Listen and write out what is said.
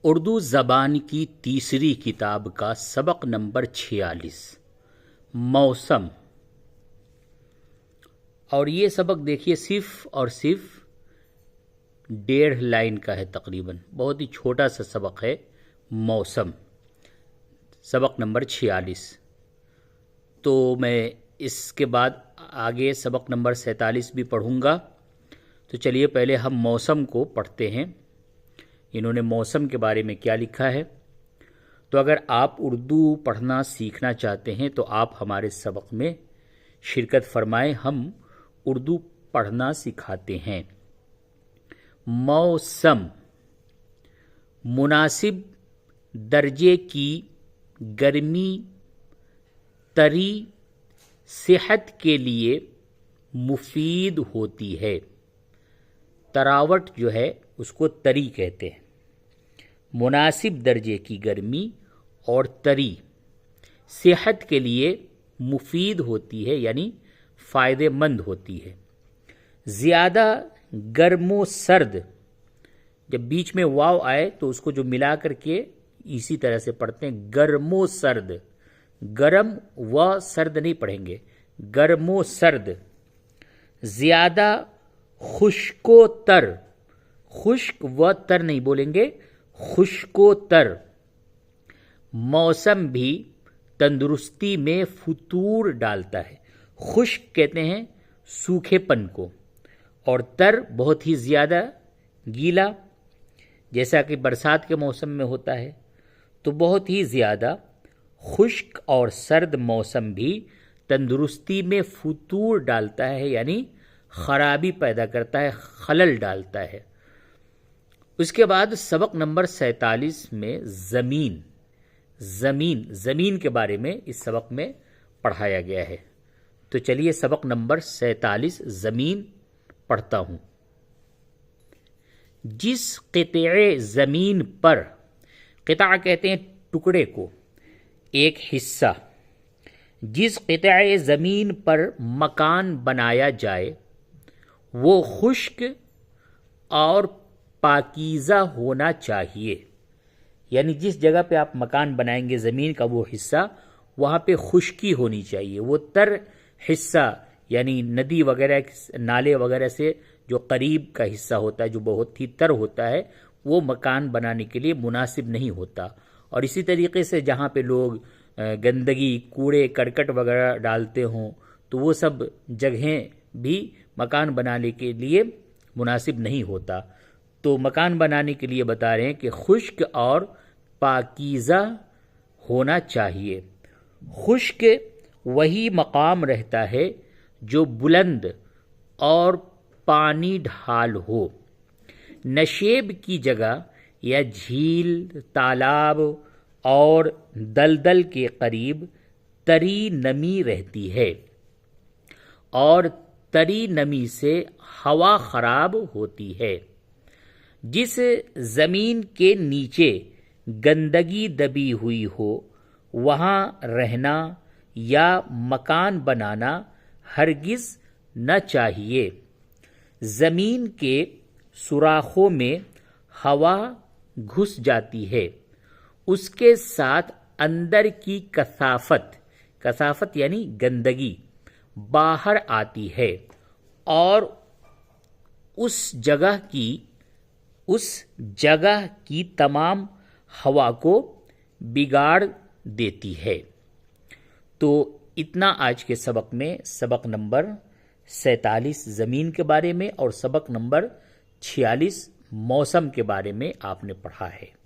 اردو زبان کی تیسری کتاب کا سبق نمبر 46 موسم، اور یہ سبق دیکھیے صرف اور صرف 1.5 لائن کا ہے، تقریباً بہت ہی چھوٹا سا سبق ہے موسم، سبق نمبر 46۔ تو میں اس کے بعد آگے سبق نمبر 47 بھی پڑھوں گا، تو چلیے پہلے ہم موسم کو پڑھتے ہیں۔ انہوں نے موسم کے بارے میں کیا لکھا ہے؟ تو اگر آپ اردو پڑھنا سیکھنا چاہتے ہیں تو آپ ہمارے سبق میں شرکت فرمائیں، ہم اردو پڑھنا سکھاتے ہیں۔ موسم، مناسب درجے کی گرمی، تری، صحت کے لیے مفید ہوتی ہے۔ تراوٹ جو ہے اس کو تری کہتے ہیں۔ مناسب درجے کی گرمی اور تری صحت کے لیے مفید ہوتی ہے، یعنی فائدے مند ہوتی ہے۔ زیادہ گرم و سرد، جب بیچ میں واو آئے تو اس کو جو ملا کر کے اسی طرح سے پڑھتے ہیں، گرم و سرد، گرم و سرد نہیں پڑھیں گے، گرم و سرد۔ زیادہ خشک و تر، خشک و تر نہیں بولیں گے، خشک و تر۔ موسم بھی تندرستی میں فطور ڈالتا ہے۔ خشک کہتے ہیں سوکھے پن کو، اور تر بہت ہی زیادہ گیلا، جیسا کہ برسات کے موسم میں ہوتا ہے۔ تو بہت ہی زیادہ خشک اور سرد موسم بھی تندرستی میں فطور ڈالتا ہے، یعنی خرابی پیدا کرتا ہے، خلل ڈالتا ہے۔ اس کے بعد سبق نمبر 47 میں زمین کے بارے میں اس سبق میں پڑھایا گیا ہے۔ تو چلیے سبق نمبر 47 زمین پڑھتا ہوں۔ جس قطعے زمین پر، قطعہ کہتے ہیں ٹکڑے کو، ایک حصہ، جس قطعے زمین پر مکان بنایا جائے وہ خشک اور پاکیزہ ہونا چاہیے۔ یعنی جس جگہ پہ آپ مکان بنائیں گے، زمین کا وہ حصہ، وہاں پہ خشکی ہونی چاہیے۔ وہ تر حصہ، یعنی ندی وغیرہ، نالے وغیرہ سے جو قریب کا حصہ ہوتا ہے، جو بہت ہی تر ہوتا ہے، وہ مکان بنانے کے لیے مناسب نہیں ہوتا۔ اور اسی طریقے سے جہاں پہ لوگ گندگی، کوڑے کرکٹ وغیرہ ڈالتے ہوں، تو وہ سب جگہیں بھی مکان بنانے کے لیے مناسب نہیں ہوتا۔ تو مکان بنانے کے لیے بتا رہے ہیں کہ خشک اور پاکیزہ ہونا چاہیے۔ خشک وہی مقام رہتا ہے جو بلند اور پانی ڈھال ہو۔ نشیب کی جگہ یا جھیل، تالاب اور دلدل کے قریب تری نمی رہتی ہے، اور تری نمی سے ہوا خراب ہوتی ہے۔ جس زمین کے نیچے گندگی دبی ہوئی ہو، وہاں رہنا یا مکان بنانا ہرگز نہ چاہیے۔ زمین کے سوراخوں میں ہوا گھس جاتی ہے، اس کے ساتھ اندر کی کثافت یعنی گندگی باہر آتی ہے، اور اس جگہ کی تمام ہوا کو بگاڑ دیتی ہے۔ تو اتنا آج کے سبق میں، سبق نمبر 47 زمین کے بارے میں اور سبق نمبر 46 موسم کے بارے میں آپ نے پڑھا ہے۔